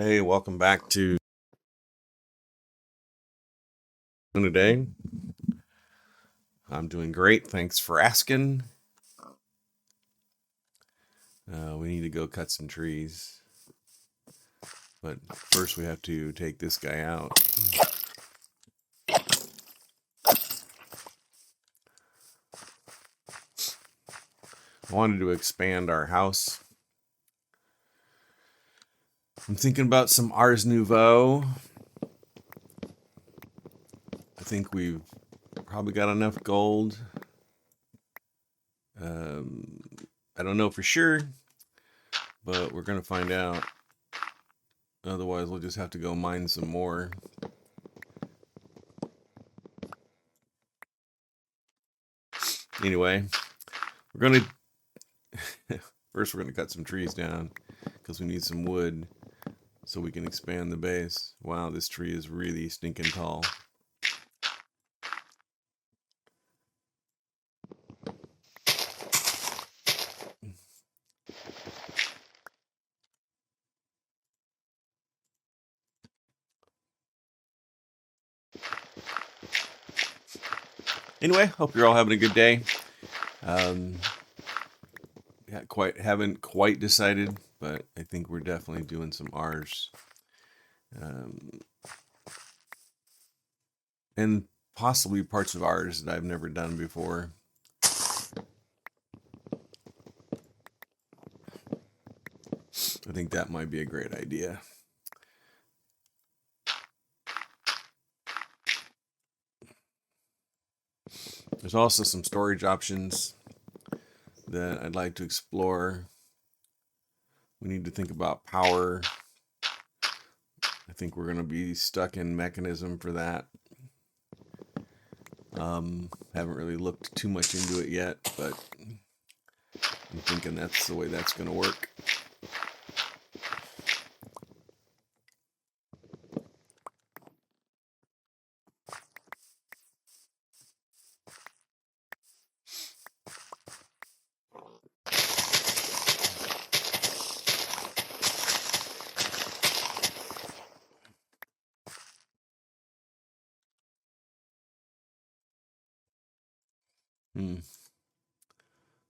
Hey, welcome back to today. I'm doing great. Thanks for asking. We need to go cut some trees. But first we have to take this guy out. I wanted to expand our house. I'm thinking about some Ars Nouveau. I think we've probably got enough gold. I don't know for sure, but we're going to find out. Otherwise, we'll just have to go mine some more. Anyway, we're going to... First, we're going to cut some trees down because we need some wood so we can expand the base. Wow, this tree is really stinking tall. Anyway, hope you're all having a good day. Haven't quite decided, but I think we're definitely doing some Rs. And possibly parts of Rs that I've never done before. I think that might be a great idea. There's also some storage options that I'd like to explore. We need to think about power. I think we're going to be stuck in Mekanism for that. Haven't really looked too much into it yet, but I'm thinking that's the way that's going to work.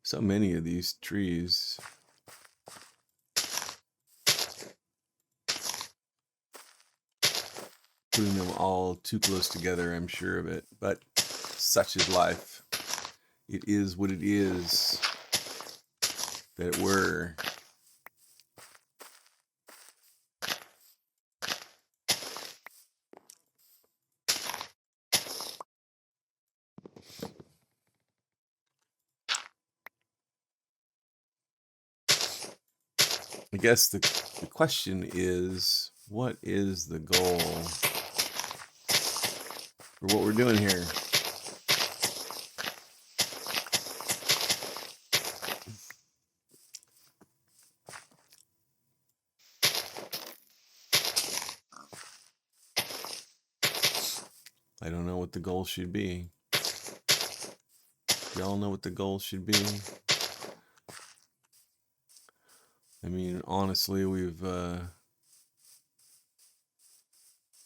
So many of these trees. Putting them all too close together, I'm sure of it. But such is life. It is what it is. That it were. I guess the question is, what is the goal for what we're doing here? I don't know what the goal should be. Y'all know what the goal should be? I mean, honestly, we've,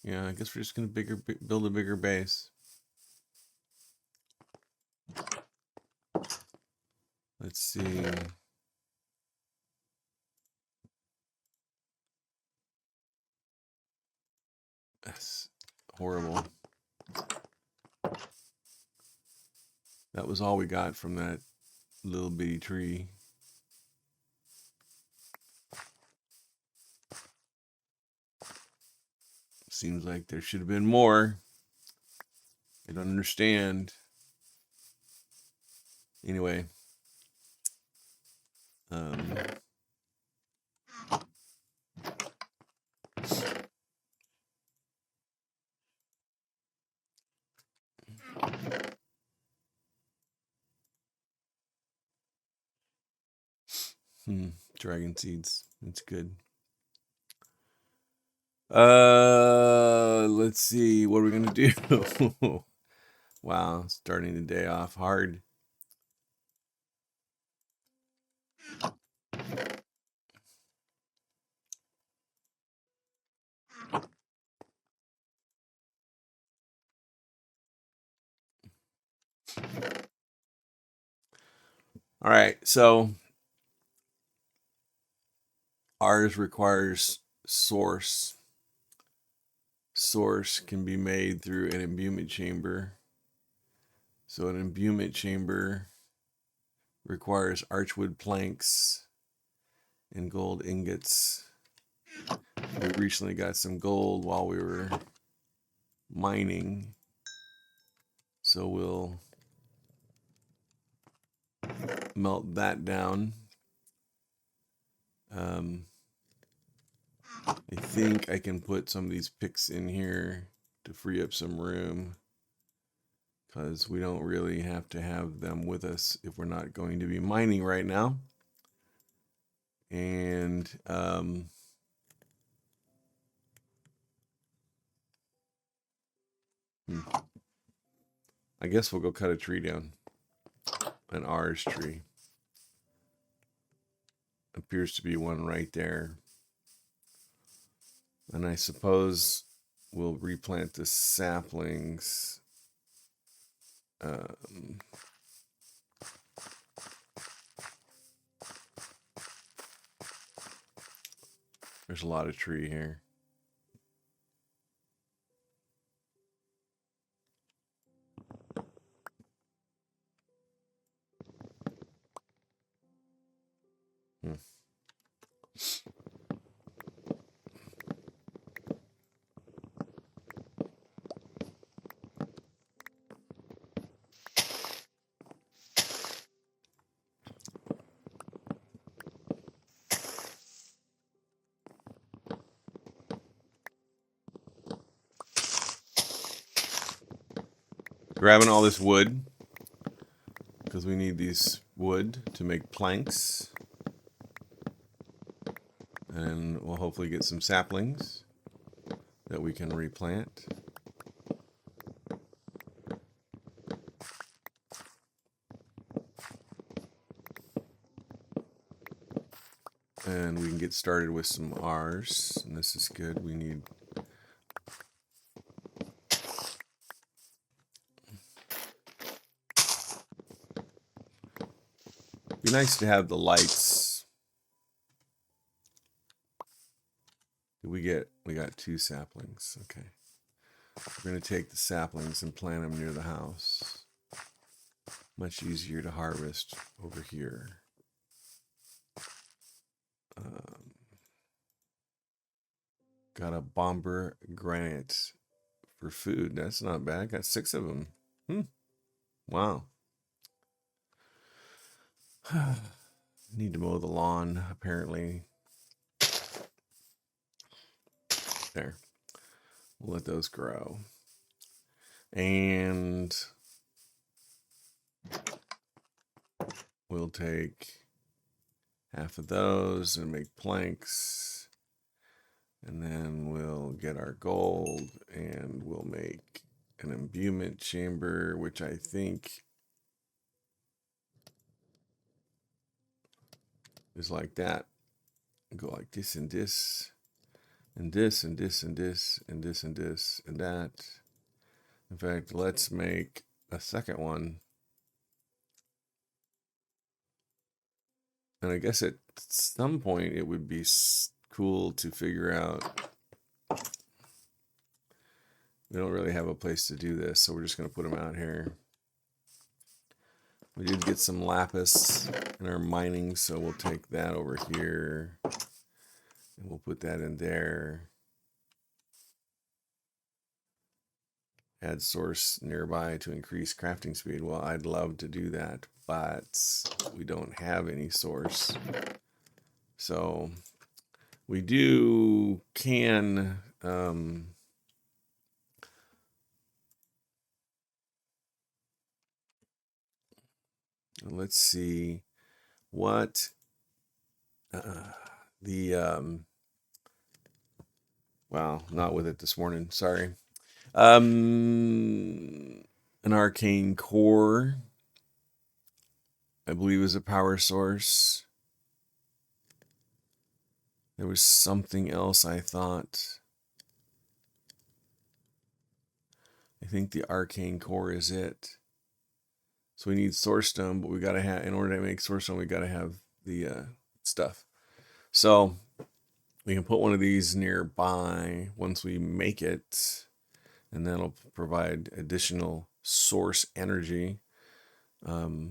yeah, I guess we're just going to build a bigger base. Let's see. That's horrible. That was all we got from that little bitty tree. Seems like there should have been more. I don't understand. Anyway. Dragon seeds. That's good. Let's see. What are we gonna do? Wow, starting the day off hard. All right, so Ars requires source. Source can be made through an imbuement chamber. So an imbuement chamber requires archwood planks and gold ingots. We recently got some gold while we were mining, so we'll melt that down. I think I can put some of these picks in here to free up some room, because we don't really have to have them with us if we're not going to be mining right now. And I guess we'll go cut a tree down. An Ars tree. Appears to be one right there. And I suppose we'll replant the saplings. There's a lot of tree here. Grabbing all this wood, because we need these wood to make planks. And we'll hopefully get some saplings that we can replant. And we can get started with some Rs. And this is good. We need... Be nice to have the lights. We got 2 saplings. Okay. We're going to take the saplings and plant them near the house. Much easier to harvest over here. Got a bomber granite for food. That's not bad. Got 6 of them. Wow. Need to mow the lawn, apparently. There. We'll let those grow. And we'll take half of those and make planks. And then we'll get our gold and we'll make an imbuement chamber, which I think is like that. Go like this and this, and this and this and this and this and this and that. In fact, let's make a second one. And I guess at some point it would be cool to figure out. We don't really have a place to do this, so we're just going to put them out here. We did get some lapis in our mining, so we'll take that over here. And we'll put that in there. Add source nearby to increase crafting speed. Well, I'd love to do that, but we don't have any source. So we can let's see what wow, not with it this morning, sorry. An arcane core, I believe, is a power source. There was something else I thought. I think the arcane core is it. So we need source stone, but we got to have, in order to make source stone, we got to have the stuff. So we can put one of these nearby once we make it, and that'll provide additional source energy. We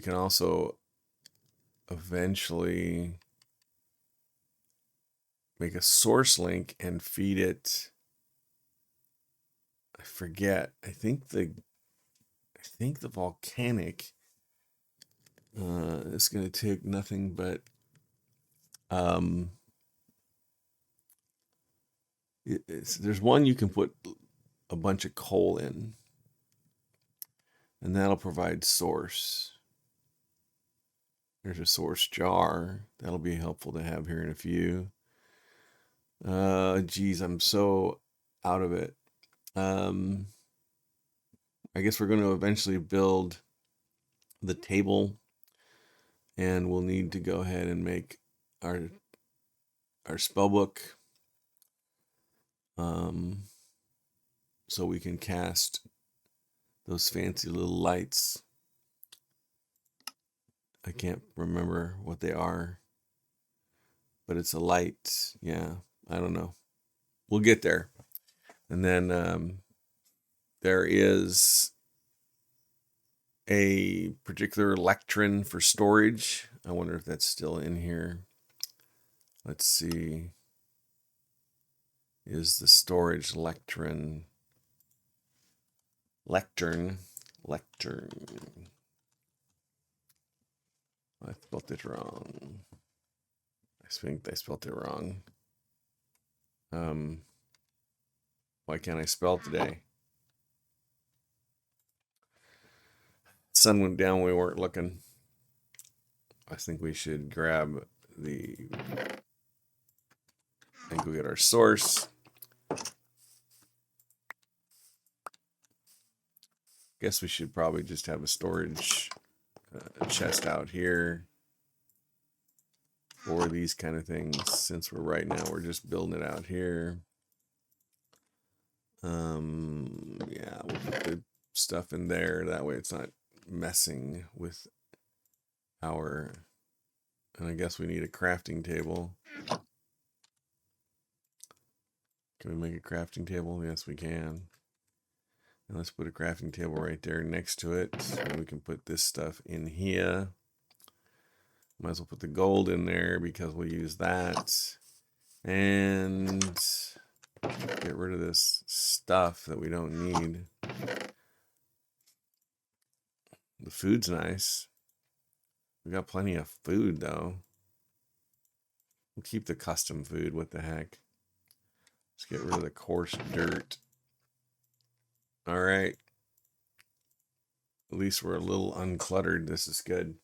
can also eventually make a source link and feed it. I forget. I think the volcanic is going to take nothing but there's one you can put a bunch of coal in, and that'll provide source. There's a source jar that'll be helpful to have here in a few. Geez, I'm so out of it. I guess we're going to eventually build the table, and we'll need to go ahead and make our spell book, so we can cast those fancy little lights. I can't remember what they are, but it's a light. Yeah, I don't know. We'll get there. And then there is a particular lectern for storage. I wonder if that's still in here. Let's see. Is the storage lectern. I spelled it wrong. I think I spelled it wrong. Why can't I spell today? Sun went down when we weren't looking. I think we should grab and go get our source. Guess we should probably just have a storage chest out here for these kind of things, since we're just building it out here. Yeah, we'll put the stuff in there. That way it's not messing with our... And I guess we need a crafting table. Can we make a crafting table? Yes, we can. And let's put a crafting table right there next to it. And we can put this stuff in here. Might as well put the gold in there because we'll use that. And get rid of this stuff that we don't need. The food's nice. We got plenty of food, though. We'll keep the custom food. What the heck? Let's get rid of the coarse dirt. All right. At least we're a little uncluttered. This is good.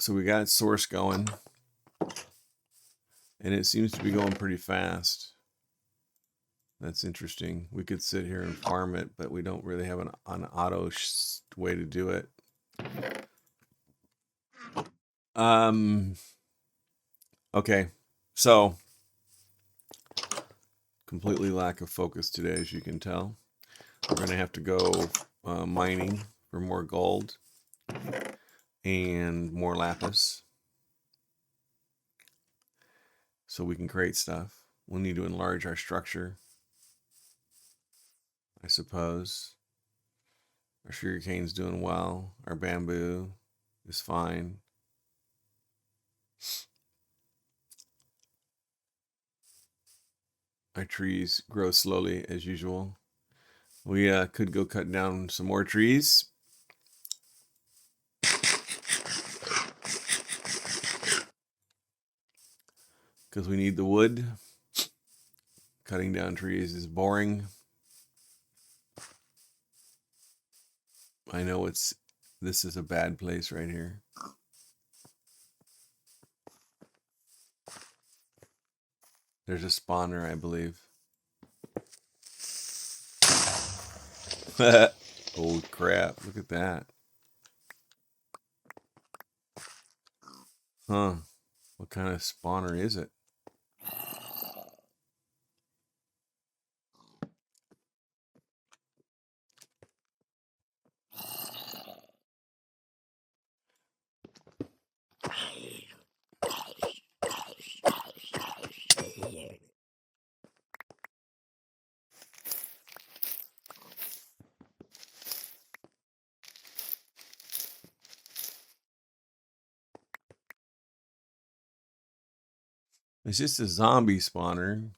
So we got source going, and it seems to be going pretty fast. That's interesting. We could sit here and farm it, but we don't really have an auto way to do it. Okay, so completely lack of focus today, as you can tell. We're going to have to go mining for more gold and more lapis so we can create stuff. We'll need to enlarge our structure, I suppose. Our sugarcane's doing well. Our bamboo is fine. Our trees grow slowly as usual. We could go cut down some more trees. Because we need the wood. Cutting down trees is boring. I know this is a bad place right here. There's a spawner, I believe. Oh crap, look at that. Huh. What kind of spawner is it? It's just a zombie spawner.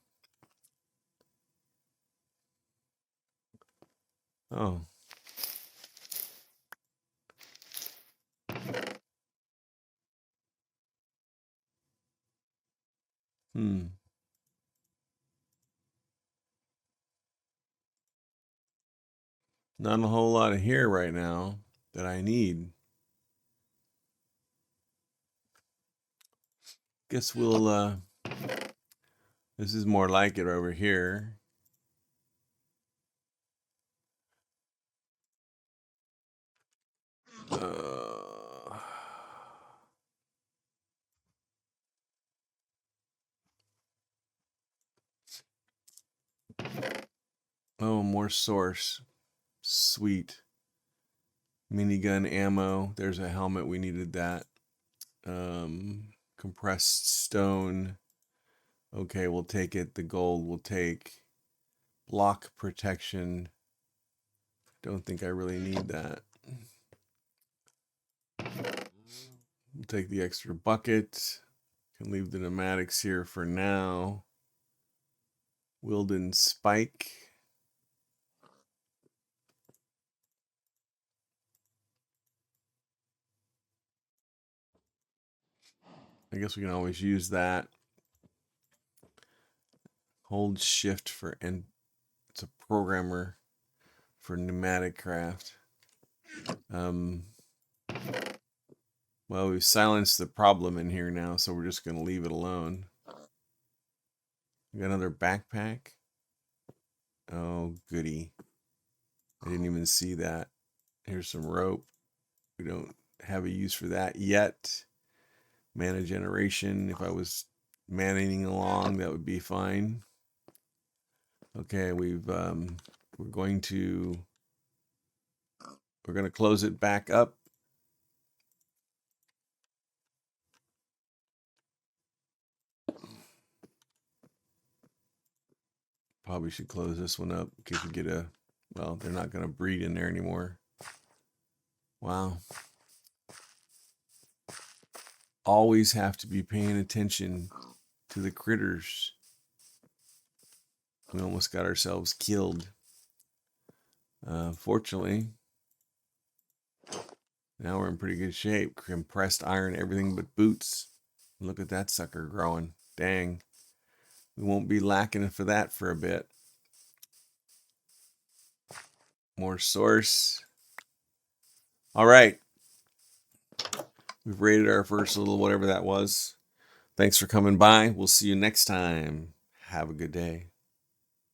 Oh. Not a whole lot of here right now that I need. Guess we'll, this is more like it over here. Oh, more source. Sweet. Minigun ammo. There's a helmet. We needed that. Compressed stone. Okay, we'll take it. The gold we'll take. Block protection. Don't think I really need that. We'll take the extra bucket. Can leave the pneumatics here for now. Wilden spike. I guess we can always use that. Hold shift for, and it's a programmer for pneumatic craft. Well, we've silenced the problem in here now, so we're just going to leave it alone. We got another backpack. Oh, goody. I didn't even see that. Here's some rope. We don't have a use for that yet. Mana generation. If I was manning along, that would be fine. Okay, we're going to close it back up. Probably should close this one up in case we get a, well, they're not going to breed in there anymore. Wow. Always have to be paying attention to the critters. We almost got ourselves killed. Fortunately, now we're in pretty good shape. Compressed iron, everything but boots. Look at that sucker growing. Dang. We won't be lacking for that for a bit. More source. All right. We've raided our first little whatever that was. Thanks for coming by. We'll see you next time. Have a good day.